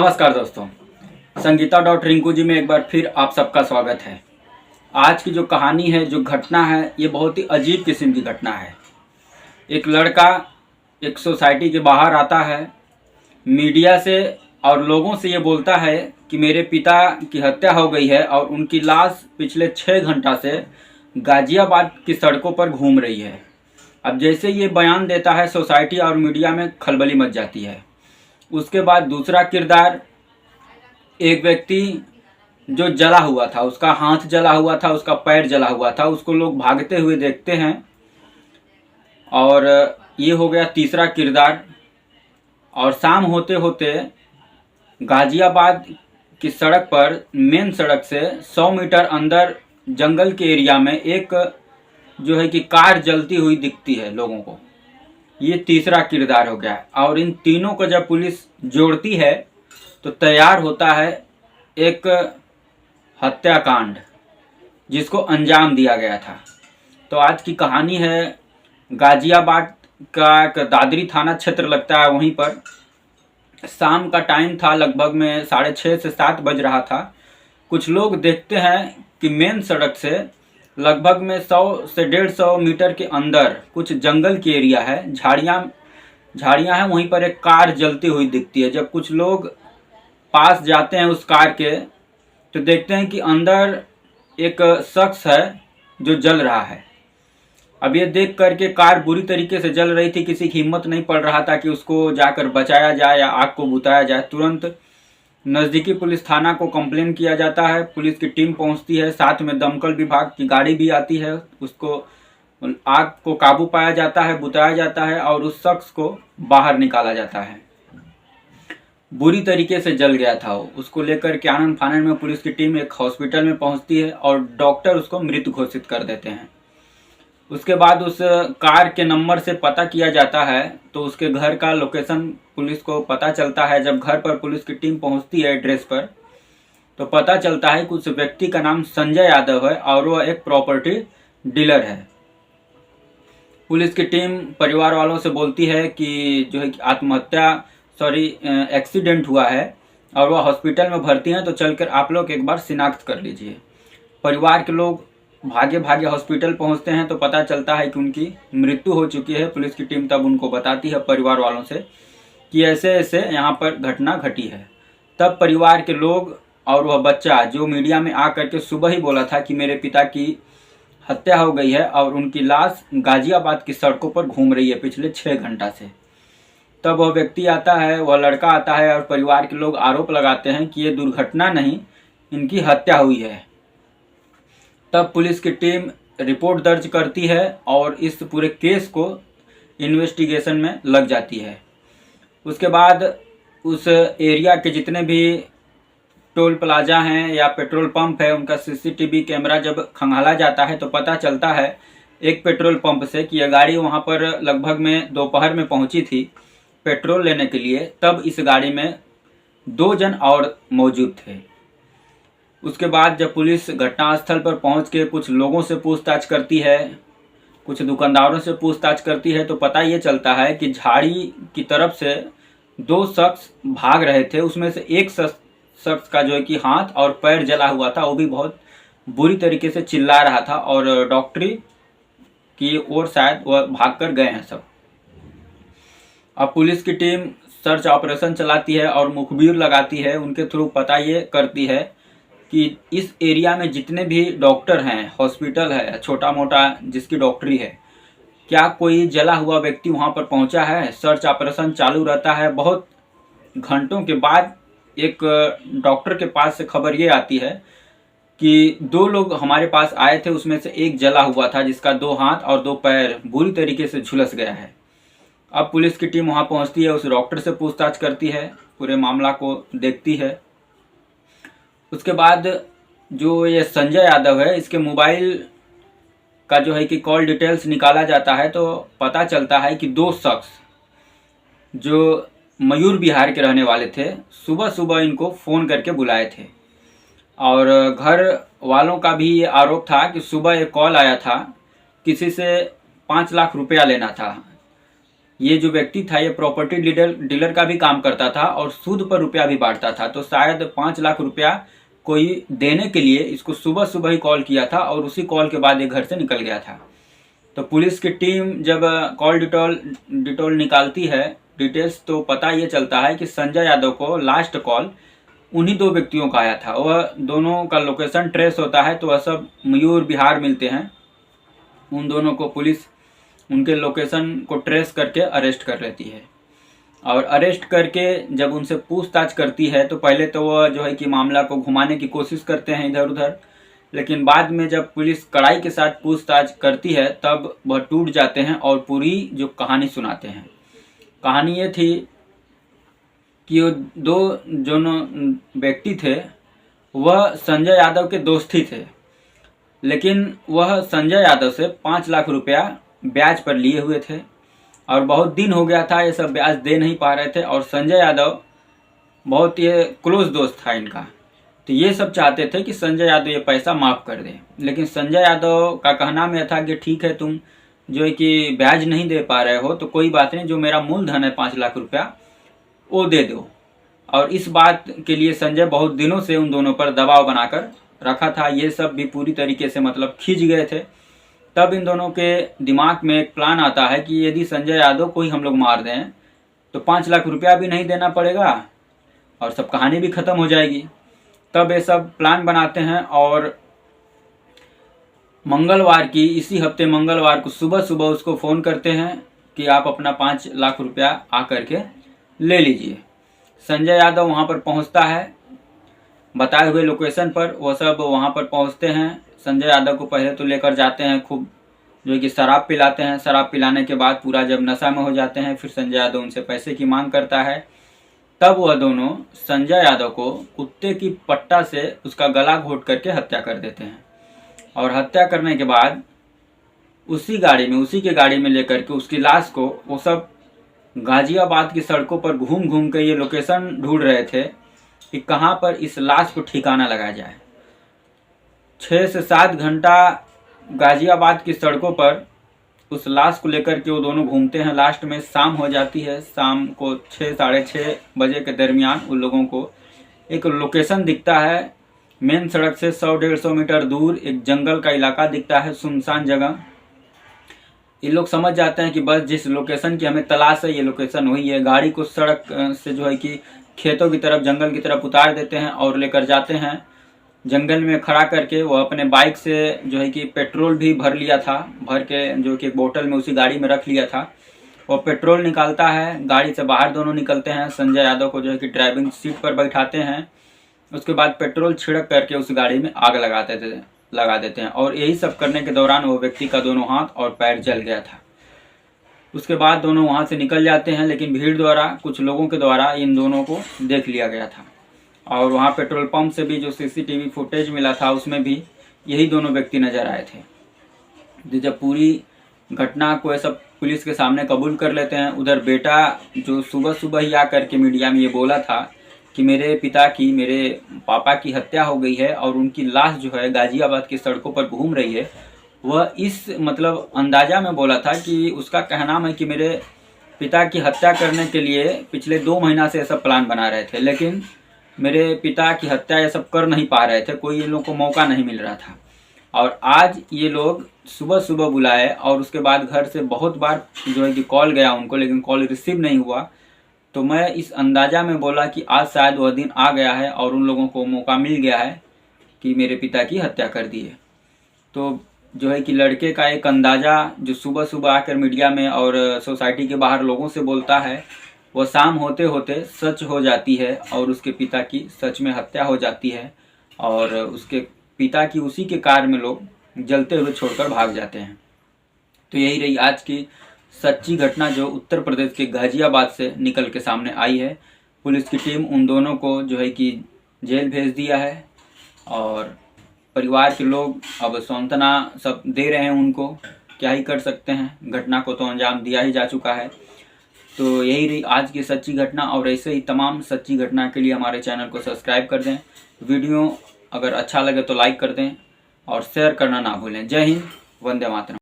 नमस्कार दोस्तों, संगीता डॉट रिंकू जी में एक बार फिर आप सबका स्वागत है। आज की जो कहानी है, जो घटना है, ये बहुत ही अजीब किस्म की घटना है। एक लड़का एक सोसाइटी के बाहर आता है, मीडिया से और लोगों से ये बोलता है कि मेरे पिता की हत्या हो गई है और उनकी लाश पिछले 6 घंटा से गाजियाबाद की सड़कों पर घूम रही है। अब जैसे ये बयान देता है, सोसाइटी और मीडिया में खलबली मच जाती है। उसके बाद दूसरा किरदार, एक व्यक्ति जो जला हुआ था, उसका हाथ जला हुआ था, उसका पैर जला हुआ था, उसको लोग भागते हुए देखते हैं। और ये हो गया तीसरा किरदार। और शाम होते होते गाजियाबाद की सड़क पर, मेन सड़क से 100 मीटर अंदर जंगल के एरिया में एक जो है कि कार जलती हुई दिखती है लोगों को। ये तीसरा किरदार हो गया। और इन तीनों को जब पुलिस जोड़ती है तो तैयार होता है एक हत्याकांड, जिसको अंजाम दिया गया था। तो आज की कहानी है गाजियाबाद का एक दादरी थाना क्षेत्र लगता है, वहीं पर शाम का टाइम था, लगभग में 6:30 से 7 बज रहा था। कुछ लोग देखते हैं कि मेन सड़क से लगभग में 100 से 150 मीटर के अंदर कुछ जंगल की एरिया है, झाड़ियाँ हैं, वहीं पर एक कार जलती हुई दिखती है। जब कुछ लोग पास जाते हैं उस कार के, तो देखते हैं कि अंदर एक शख्स है जो जल रहा है। अब ये देख करके कार बुरी तरीके से जल रही थी, किसी की हिम्मत नहीं पड़ रहा था कि उसको जाकर बचाया जाए या आग को बुताया जाए। तुरंत नज़दीकी पुलिस थाना को कंप्लेन किया जाता है, पुलिस की टीम पहुंचती है, साथ में दमकल विभाग की गाड़ी भी आती है। उसको आग को काबू पाया जाता है, बुताया जाता है और उस शख्स को बाहर निकाला जाता है। बुरी तरीके से जल गया था वो। उसको लेकर के आनन फानन में पुलिस की टीम एक हॉस्पिटल में पहुंचती है और डॉक्टर उसको मृत घोषित कर देते हैं। उसके बाद उस कार के नंबर से पता किया जाता है, तो उसके घर का लोकेशन पुलिस को पता चलता है। जब घर पर पुलिस की टीम पहुंचती है एड्रेस पर, तो पता चलता है कि उस व्यक्ति का नाम संजय यादव है और वह एक प्रॉपर्टी डीलर है। पुलिस की टीम परिवार वालों से बोलती है कि जो है एक्सीडेंट हुआ है और वह हॉस्पिटल में भर्ती हैं, तो चलकर आप लोग एक बार शिनाख्त कर लीजिए। परिवार के लोग भागे भागे हॉस्पिटल पहुंचते हैं, तो पता चलता है कि उनकी मृत्यु हो चुकी है। पुलिस की टीम तब उनको बताती है परिवार वालों से कि ऐसे ऐसे यहाँ पर घटना घटी है। तब परिवार के लोग और वह बच्चा जो मीडिया में आकर के सुबह ही बोला था कि मेरे पिता की हत्या हो गई है और उनकी लाश गाजियाबाद की सड़कों पर घूम रही है पिछले 6 घंटा से, तब वह व्यक्ति आता है, वह लड़का आता है और परिवार के लोग आरोप लगाते हैं कि ये दुर्घटना नहीं, इनकी हत्या हुई है। तब पुलिस की टीम रिपोर्ट दर्ज करती है और इस पूरे केस को इन्वेस्टिगेशन में लग जाती है। उसके बाद उस एरिया के जितने भी टोल प्लाजा हैं या पेट्रोल पंप है, उनका सीसीटीवी कैमरा जब खंगाला जाता है, तो पता चलता है एक पेट्रोल पंप से कि यह गाड़ी वहां पर लगभग में दोपहर में पहुंची थी पेट्रोल लेने के लिए। तब इस गाड़ी में 2 जन और मौजूद थे। उसके बाद जब पुलिस घटनास्थल पर पहुंच के कुछ लोगों से पूछताछ करती है, कुछ दुकानदारों से पूछताछ करती है, तो पता ये चलता है कि झाड़ी की तरफ से 2 शख्स भाग रहे थे। उसमें से एक शख्स का जो है कि हाथ और पैर जला हुआ था, वो भी बहुत बुरी तरीके से चिल्ला रहा था और डॉक्टरी की ओर शायद वह भाग कर गए हैं सब। अब पुलिस की टीम सर्च ऑपरेशन चलाती है और मुखबिर लगाती है। उनके थ्रू पता ये करती है कि इस एरिया में जितने भी डॉक्टर हैं, हॉस्पिटल है छोटा मोटा जिसकी डॉक्टरी है, क्या कोई जला हुआ व्यक्ति वहां पर पहुंचा है। सर्च ऑपरेशन चालू रहता है। बहुत घंटों के बाद एक डॉक्टर के पास से खबर ये आती है कि 2 लोग हमारे पास आए थे, उसमें से एक जला हुआ था जिसका 2 हाथ और 2 पैर बुरी तरीके से झुलस गया है। अब पुलिस की टीम वहां पहुंचती है, उस डॉक्टर से पूछताछ करती है, पूरे मामला को देखती है। उसके बाद जो ये संजय यादव है, इसके मोबाइल का जो है कि कॉल डिटेल्स निकाला जाता है, तो पता चलता है कि 2 शख्स जो मयूर बिहार के रहने वाले थे, सुबह सुबह इनको फ़ोन करके बुलाए थे। और घर वालों का भी ये आरोप था कि सुबह एक कॉल आया था, किसी से 5 लाख रुपया लेना था। ये जो व्यक्ति था ये प्रॉपर्टी डीलर का भी काम करता था और सूद पर रुपया भी बांटता था। तो शायद 5 लाख रुपया कोई देने के लिए इसको सुबह सुबह ही कॉल किया था और उसी कॉल के बाद ये घर से निकल गया था। तो पुलिस की टीम जब कॉल डिटेल निकालती है डिटेल्स, तो पता ये चलता है कि संजय यादव को लास्ट कॉल उन्हीं 2 व्यक्तियों का आया था। वह दोनों का लोकेशन ट्रेस होता है तो वह सब मयूर बिहार मिलते हैं। उन दोनों को पुलिस उनके लोकेशन को ट्रेस करके अरेस्ट कर लेती है और अरेस्ट करके जब उनसे पूछताछ करती है तो पहले तो वह जो है कि मामला को घुमाने की कोशिश करते हैं इधर उधर, लेकिन बाद में जब पुलिस कड़ाई के साथ पूछताछ करती है तब वह टूट जाते हैं और पूरी जो कहानी सुनाते हैं। कहानी ये थी कि वो 2 जो व्यक्ति थे वह संजय यादव के दोस्त ही थे, लेकिन वह संजय यादव से 5 लाख रुपया ब्याज पर लिए हुए थे और बहुत दिन हो गया था ये सब ब्याज दे नहीं पा रहे थे और संजय यादव बहुत ही क्लोज दोस्त था इनका। तो ये सब चाहते थे कि संजय यादव ये पैसा माफ़ कर दे, लेकिन संजय यादव का कहना में था कि ठीक है, तुम जो है कि ब्याज नहीं दे पा रहे हो तो कोई बात नहीं, जो मेरा मूलधन है 5 लाख रुपया वो दे दो। और इस बात के लिए संजय बहुत दिनों से उन दोनों पर दबाव बनाकर रखा था। ये सब भी पूरी तरीके से मतलब खींच गए थे। तब इन दोनों के दिमाग में एक प्लान आता है कि यदि संजय यादव को ही हम लोग मार दें तो 5 लाख रुपया भी नहीं देना पड़ेगा और सब कहानी भी ख़त्म हो जाएगी। तब ये सब प्लान बनाते हैं और मंगलवार की इसी हफ्ते मंगलवार को सुबह सुबह उसको फ़ोन करते हैं कि आप अपना 5 लाख रुपया आ करके ले लीजिए। संजय यादव वहाँ पर पहुँचता है बताए हुए लोकेशन पर। वो सब वहाँ पर पहुँचते हैं। संजय यादव को पहले तो लेकर जाते हैं, खूब जो है कि शराब पिलाते हैं। शराब पिलाने के बाद पूरा जब नशा में हो जाते हैं फिर संजय यादव उनसे पैसे की मांग करता है। तब वह दोनों संजय यादव को कुत्ते की पट्टा से उसका गला घोट करके हत्या कर देते हैं और हत्या करने के बाद उसी के गाड़ी में लेकर के उसकी लाश को वो सब गाजियाबाद की सड़कों पर घूम घूम के ये लोकेशन ढूंढ रहे थे कि कहाँ पर इस लाश को ठिकाना लगाया जाए। 6 से 7 घंटा गाजियाबाद की सड़कों पर उस लाश को लेकर के वो दोनों घूमते हैं। लास्ट में शाम हो जाती है। शाम को 6 साढ़े 6 बजे के दरमियान उन लोगों को एक लोकेशन दिखता है। मेन सड़क से 100-150 मीटर दूर एक जंगल का इलाका दिखता है, सुनसान जगह। ये लोग समझ जाते हैं कि बस जिस लोकेशन की हमें तलाश है ये लोकेशन वही है। गाड़ी को सड़क से जो है कि खेतों की तरफ, जंगल की तरफ उतार देते हैं और लेकर जाते हैं। जंगल में खड़ा करके वो अपने बाइक से जो है कि पेट्रोल भी भर लिया था, भर के जो कि एक बोतल में उसी गाड़ी में रख लिया था। वो पेट्रोल निकालता है, गाड़ी से बाहर दोनों निकलते हैं। संजय यादव को जो है कि ड्राइविंग सीट पर बैठाते हैं। उसके बाद पेट्रोल छिड़क करके उस गाड़ी में आग लगा देते हैं और यही सब करने के दौरान वो व्यक्ति का दोनों हाथ और पैर जल गया था। उसके बाद दोनों वहाँ से निकल जाते हैं, लेकिन भीड़ द्वारा, कुछ लोगों के द्वारा इन दोनों को देख लिया गया था और वहाँ पेट्रोल पंप से भी जो सीसीटीवी फुटेज मिला था उसमें भी यही दोनों व्यक्ति नजर आए थे। जब पूरी घटना को सब पुलिस के सामने कबूल कर लेते हैं, उधर बेटा जो सुबह सुबह ही आकर के मीडिया में ये बोला था कि मेरे पापा की हत्या हो गई है और उनकी लाश जो है गाजियाबाद की सड़कों पर घूम रही है, वह इस मतलब अंदाजा में बोला था कि उसका कहना है कि मेरे पिता की हत्या करने के लिए पिछले 2 महीना से सब प्लान बना रहे थे, लेकिन मेरे पिता की हत्या ये सब कर नहीं पा रहे थे, कोई इन लोगों को मौका नहीं मिल रहा था। और आज ये लोग सुबह सुबह बुलाए और उसके बाद घर से बहुत बार जो है कि कॉल गया उनको, लेकिन कॉल रिसीव नहीं हुआ। तो मैं इस अंदाजा में बोला कि आज शायद वह दिन आ गया है और उन लोगों को मौका मिल गया है कि मेरे पिता की हत्या कर दी है। तो जो है कि लड़के का एक अंदाज़ा जो सुबह सुबह आकर मीडिया में और सोसाइटी के बाहर लोगों से बोलता है, वह शाम होते होते सच हो जाती है और उसके पिता की सच में हत्या हो जाती है और उसके पिता की उसी के कार में लोग जलते हुए छोड़कर भाग जाते हैं। तो यही रही आज की सच्ची घटना जो उत्तर प्रदेश के गाजियाबाद से निकल के सामने आई है। पुलिस की टीम उन दोनों को जो है कि जेल भेज दिया है और परिवार के लोग अब सांत्वना सब दे रहे हैं उनको, क्या ही कर सकते हैं, घटना को तो अंजाम दिया ही जा चुका है। तो यही रही आज की सच्ची घटना और ऐसे ही तमाम सच्ची घटना के लिए हमारे चैनल को सब्सक्राइब कर दें। वीडियो अगर अच्छा लगे तो लाइक कर दें और शेयर करना ना भूलें। जय हिंद, वंदे मातरम।